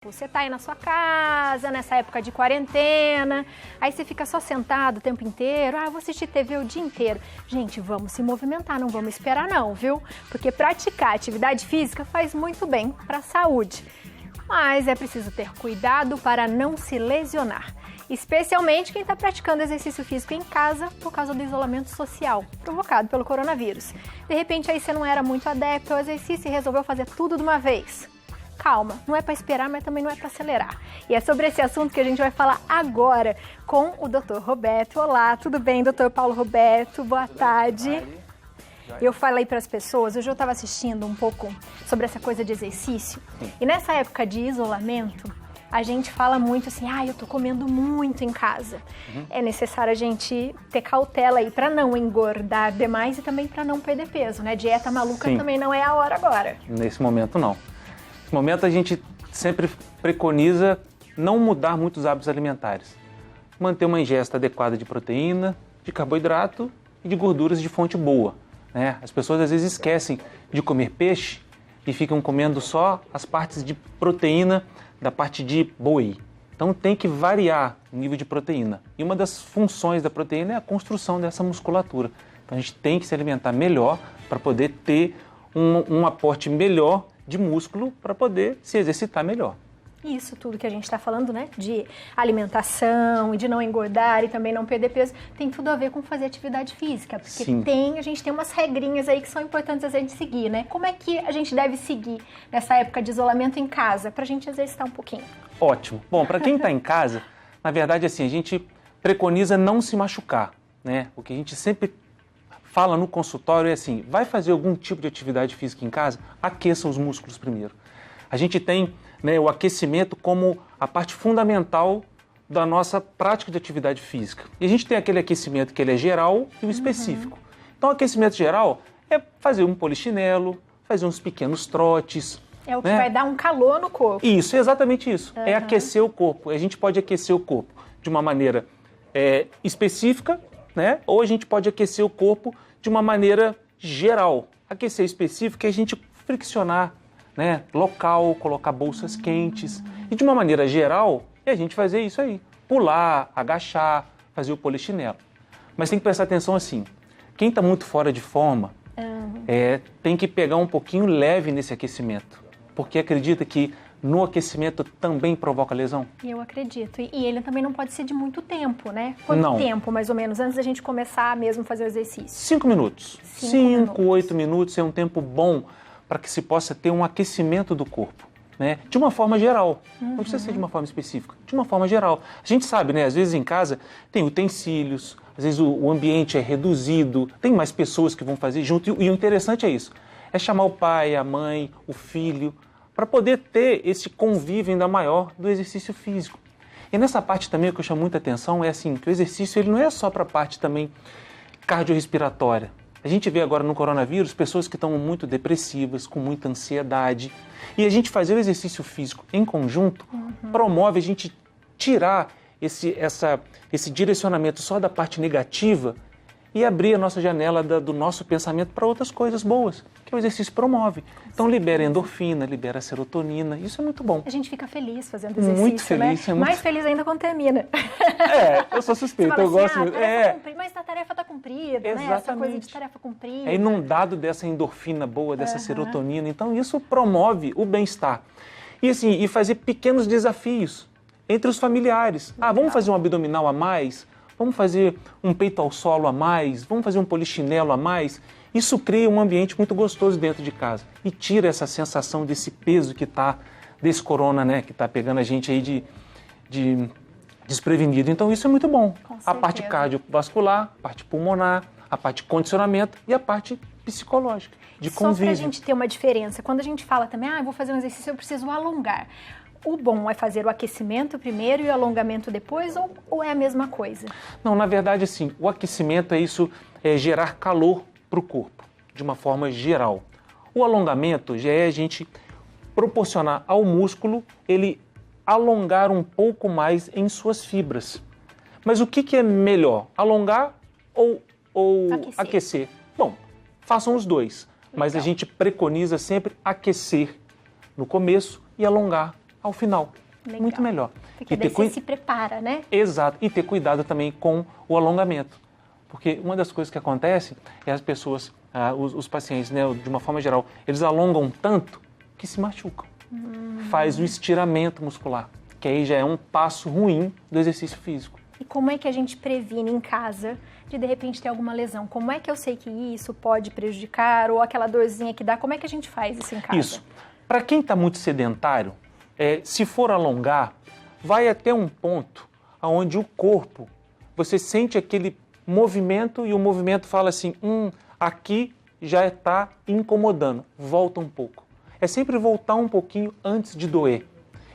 Você tá aí na sua casa, nessa época de quarentena, aí você fica só sentado o tempo inteiro, vou assistir TV o dia inteiro. Gente, vamos se movimentar, não vamos esperar não, viu? Porque praticar atividade física faz muito bem para a saúde. Mas é preciso ter cuidado para não se lesionar, especialmente quem está praticando exercício físico em casa por causa do isolamento social provocado pelo coronavírus. De repente aí você não era muito adepto ao exercício e resolveu fazer tudo de uma vez. Calma, não é para esperar, mas também não é para acelerar. E é sobre esse assunto que a gente vai falar agora com o Dr. Roberto. Olá, tudo bem, Dr. Paulo Roberto? Boa tarde. Eu falei para as pessoas, hoje eu estava assistindo um pouco sobre essa coisa de exercício. E nessa época de isolamento, a gente fala muito assim, eu tô comendo muito em casa. É necessário a gente ter cautela aí para não engordar demais e também para não perder peso, né? Dieta maluca também não é a hora agora. Nesse momento não. Nesse momento a gente sempre preconiza não mudar muitos hábitos alimentares. Manter uma ingesta adequada de proteína, de carboidrato e de gorduras de fonte boa, né? As pessoas às vezes esquecem de comer peixe e ficam comendo só as partes de proteína da parte de boi. Então tem que variar o nível de proteína. E uma das funções da proteína é a construção dessa musculatura. Então a gente tem que se alimentar melhor para poder ter um aporte melhor de músculo para poder se exercitar melhor. Isso tudo que a gente está falando, né, de alimentação e de não engordar e também não perder peso, tem tudo a ver com fazer atividade física, porque a gente tem umas regrinhas aí que são importantes a gente seguir, né? Como é que a gente deve seguir nessa época de isolamento em casa, para a gente exercitar um pouquinho? Ótimo. Bom, para quem está em casa, na verdade, assim, a gente preconiza não se machucar, né? O que a gente sempre fala no consultório é assim, vai fazer algum tipo de atividade física em casa? Aqueça os músculos primeiro. A gente tem, né, o aquecimento como a parte fundamental da nossa prática de atividade física. E a gente tem aquele aquecimento que ele é geral e o específico. Então, o aquecimento geral é fazer um polichinelo, fazer uns pequenos trotes. É o que vai dar um calor no corpo. Isso, é exatamente isso. É aquecer o corpo. A gente pode aquecer o corpo de uma maneira específica, né? Ou a gente pode aquecer o corpo de uma maneira geral. Aquecer específico é a gente friccionar, né, local, colocar bolsas quentes. E de uma maneira geral, é a gente fazer isso aí. Pular, agachar, fazer o polichinelo. Mas tem que prestar atenção assim, quem está muito fora de forma tem que pegar um pouquinho leve nesse aquecimento. Porque acredita que no aquecimento também provoca lesão? Eu acredito. E ele também não pode ser de muito tempo, né? Quanto tempo, mais ou menos, antes da gente começar mesmo a fazer o exercício? 5 minutos. 5, 8 minutos é um tempo bom para que se possa ter um aquecimento do corpo, né? De uma forma geral. Não precisa ser de uma forma específica. De uma forma geral. A gente sabe, né? Às vezes em casa tem utensílios, às vezes o ambiente é reduzido, tem mais pessoas que vão fazer junto. E o interessante é isso. É chamar o pai, a mãe, o filho, para poder ter esse convívio ainda maior do exercício físico. E nessa parte também o que eu chamo muita atenção é assim, que o exercício ele não é só para a parte também cardiorrespiratória. A gente vê agora no coronavírus pessoas que estão muito depressivas, com muita ansiedade. E a gente fazer o exercício físico em conjunto promove a gente tirar esse direcionamento só da parte negativa e abrir a nossa janela do nosso pensamento para outras coisas boas, que o exercício promove. Então libera endorfina, libera serotonina, isso é muito bom. A gente fica feliz fazendo exercício, muito feliz, né? Mais feliz ainda quando termina. Eu sou suspeito, eu gosto muito. Mas a tarefa está cumprida, exatamente, né? Essa coisa de tarefa cumprida. É inundado dessa endorfina boa, dessa serotonina, então isso promove o bem-estar. E assim, e fazer pequenos desafios entre os familiares. Vamos fazer um abdominal a mais? Vamos fazer um peito ao solo a mais? Vamos fazer um polichinelo a mais? Isso cria um ambiente muito gostoso dentro de casa e tira essa sensação desse peso que está, desse corona, né, que está pegando a gente aí de desprevenido. Então isso é muito bom. A parte cardiovascular, a parte pulmonar, a parte de condicionamento e a parte psicológica, de convívio. Só para a gente ter uma diferença, quando a gente fala também, eu vou fazer um exercício, eu preciso alongar. O bom é fazer o aquecimento primeiro e o alongamento depois ou é a mesma coisa? Não, na verdade, assim, o aquecimento é gerar calor para o corpo, de uma forma geral. O alongamento já é a gente proporcionar ao músculo ele alongar um pouco mais em suas fibras. Mas o que é melhor, alongar ou aquecer? Bom, façam os dois, mas a gente preconiza sempre aquecer no começo e alongar ao final. Legal. Muito melhor. Porque daí você se prepara, né? Exato. E ter cuidado também com o alongamento. Porque uma das coisas que acontece é as pessoas, os pacientes, né, de uma forma geral, eles alongam tanto que se machucam. Faz o estiramento muscular, que aí já é um passo ruim do exercício físico. E como é que a gente previne em casa de repente ter alguma lesão? Como é que eu sei que isso pode prejudicar ou aquela dorzinha que dá? Como é que a gente faz isso em casa? Isso. Para quem está muito sedentário, se for alongar, vai até um ponto onde o corpo, você sente aquele movimento e o movimento fala assim, aqui já está incomodando, volta um pouco. É sempre voltar um pouquinho antes de doer.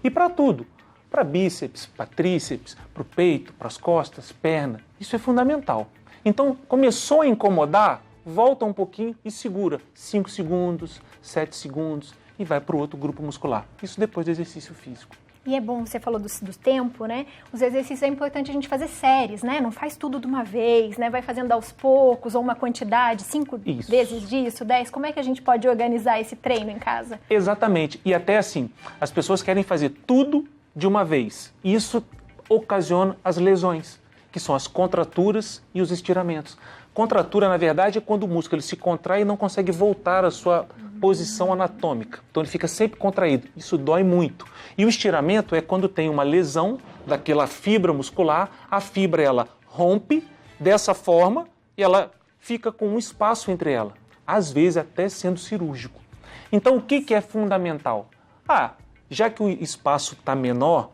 E para tudo, para bíceps, para tríceps, para o peito, para as costas, perna, isso é fundamental. Então, começou a incomodar, volta um pouquinho e segura 5 segundos, 7 segundos e vai para o outro grupo muscular. Isso depois do exercício físico. E é bom, você falou do tempo, né? Os exercícios é importante a gente fazer séries, né? Não faz tudo de uma vez, né? Vai fazendo aos poucos, ou uma quantidade, 5 vezes disso, 10. Como é que a gente pode organizar esse treino em casa? Exatamente. E até assim, as pessoas querem fazer tudo de uma vez. Isso ocasiona as lesões, que são as contraturas e os estiramentos. Contratura, na verdade, é quando o músculo ele se contrai e não consegue voltar à sua posição anatômica. Então ele fica sempre contraído. Isso dói muito. E o estiramento é quando tem uma lesão daquela fibra muscular, a fibra ela rompe dessa forma e ela fica com um espaço entre ela, às vezes até sendo cirúrgico. Então o que é fundamental? Já que o espaço está menor,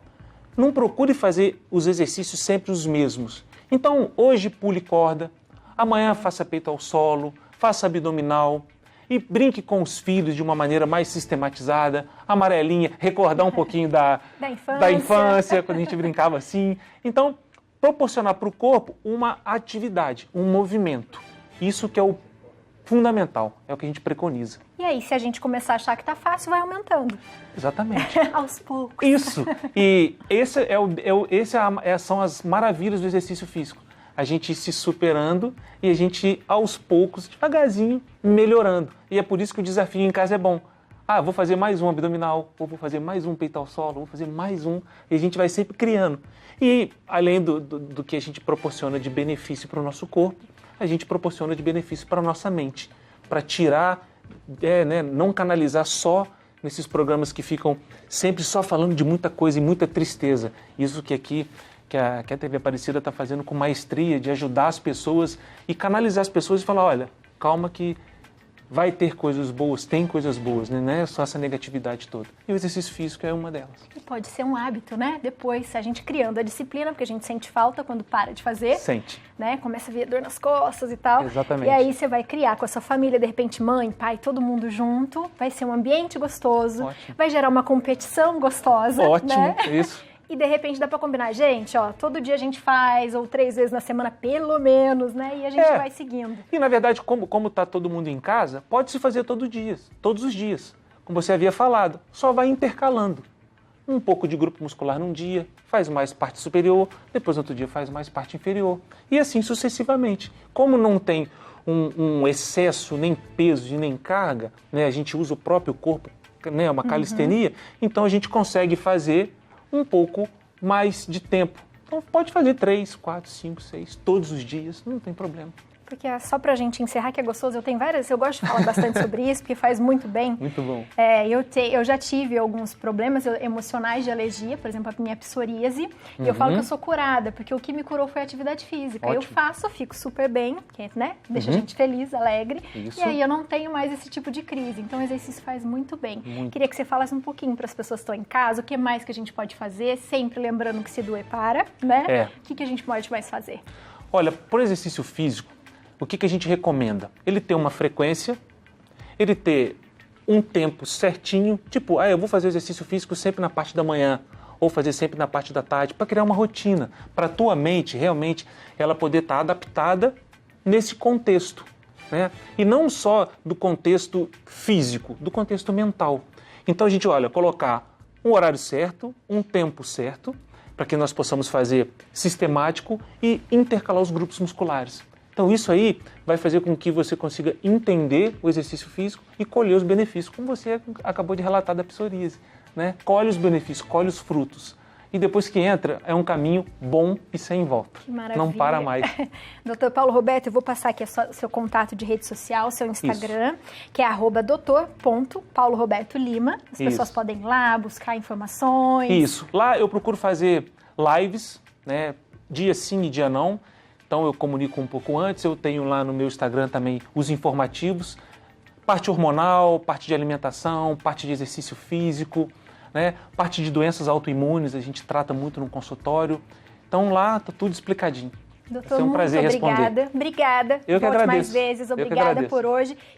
não procure fazer os exercícios sempre os mesmos. Então hoje pule corda, amanhã faça peito ao solo, faça abdominal e brinque com os filhos de uma maneira mais sistematizada, amarelinha, recordar um pouquinho da infância, quando a gente brincava assim. Então, proporcionar para o corpo uma atividade, um movimento. Isso que é o fundamental, é o que a gente preconiza. E aí, se a gente começar a achar que está fácil, vai aumentando. Exatamente. Aos poucos. Isso. E são as maravilhas do exercício físico. A gente se superando e a gente, aos poucos, devagarzinho, melhorando. E é por isso que o desafio em casa é bom. Vou fazer mais um abdominal, ou vou fazer mais um peito ao solo, vou fazer mais um. E a gente vai sempre criando. E, além do que a gente proporciona de benefício para o nosso corpo, a gente proporciona de benefício para a nossa mente. Para tirar, não canalizar só nesses programas que ficam sempre só falando de muita coisa e muita tristeza. Isso que aqui... que a TV Aparecida está fazendo com maestria, de ajudar as pessoas e canalizar as pessoas e falar, olha, calma que vai ter coisas boas, tem coisas boas, né? Não é só essa negatividade toda. E o exercício físico é uma delas. E pode ser um hábito, né? Depois, a gente criando a disciplina, porque a gente sente falta quando para de fazer. Sente. Né? Começa a vir dor nas costas e tal. Exatamente. E aí você vai criar com a sua família, de repente mãe, pai, todo mundo junto. Vai ser um ambiente gostoso. Ótimo. Vai gerar uma competição gostosa. Ótimo, né? Isso. E de repente dá pra combinar, gente, todo dia a gente faz, ou 3 vezes na semana pelo menos, né? E a gente vai seguindo. E na verdade, como tá todo mundo em casa, pode-se fazer todos os dias. Como você havia falado, só vai intercalando. Um pouco de grupo muscular num dia, faz mais parte superior, depois no outro dia faz mais parte inferior. E assim sucessivamente. Como não tem um excesso, nem peso e nem carga, né? A gente usa o próprio corpo, né? Uma calistenia, então a gente consegue fazer um pouco mais de tempo. Então pode fazer 3, 4, 5, 6, todos os dias, não tem problema. Porque só pra gente encerrar, que é gostoso, eu gosto de falar bastante sobre isso, porque faz muito bem. Muito bom. Eu já tive alguns problemas emocionais de alergia, por exemplo, a minha psoríase, e eu falo que eu sou curada, porque o que me curou foi a atividade física. Ótimo. Eu faço, fico super bem, né? Deixa a gente feliz, alegre, Isso. E aí eu não tenho mais esse tipo de crise. Então o exercício faz muito bem. Queria que você falasse um pouquinho para as pessoas que estão em casa, o que mais que a gente pode fazer, sempre lembrando que se doer para, né? O que a gente pode mais fazer? Olha, por exercício físico, o que a gente recomenda? Ele ter uma frequência, ele ter um tempo certinho, tipo, eu vou fazer exercício físico sempre na parte da manhã, ou fazer sempre na parte da tarde, para criar uma rotina, para a tua mente, realmente, ela poder estar adaptada nesse contexto, né? E não só do contexto físico, do contexto mental. Então a gente, colocar um horário certo, um tempo certo, para que nós possamos fazer sistemático e intercalar os grupos musculares. Então isso aí vai fazer com que você consiga entender o exercício físico e colher os benefícios, como você acabou de relatar da psoríase. né? Colhe os benefícios, colhe os frutos. E depois que entra, é um caminho bom e sem volta. Que maravilha. Não para mais. Doutor Paulo Roberto, eu vou passar aqui seu contato de rede social, seu Instagram, que é @doutor.paulorobertolima. As pessoas podem ir lá buscar informações. Isso. Lá eu procuro fazer lives, né? Dia sim e dia não. Então eu comunico um pouco antes. Eu tenho lá no meu Instagram também os informativos. Parte hormonal, parte de alimentação, parte de exercício físico, né? Parte de doenças autoimunes, a gente trata muito no consultório. Então lá está tudo explicadinho. Doutor, é um prazer muito responder. Obrigada. Eu que Volte agradeço. mais vezes. Obrigada por hoje.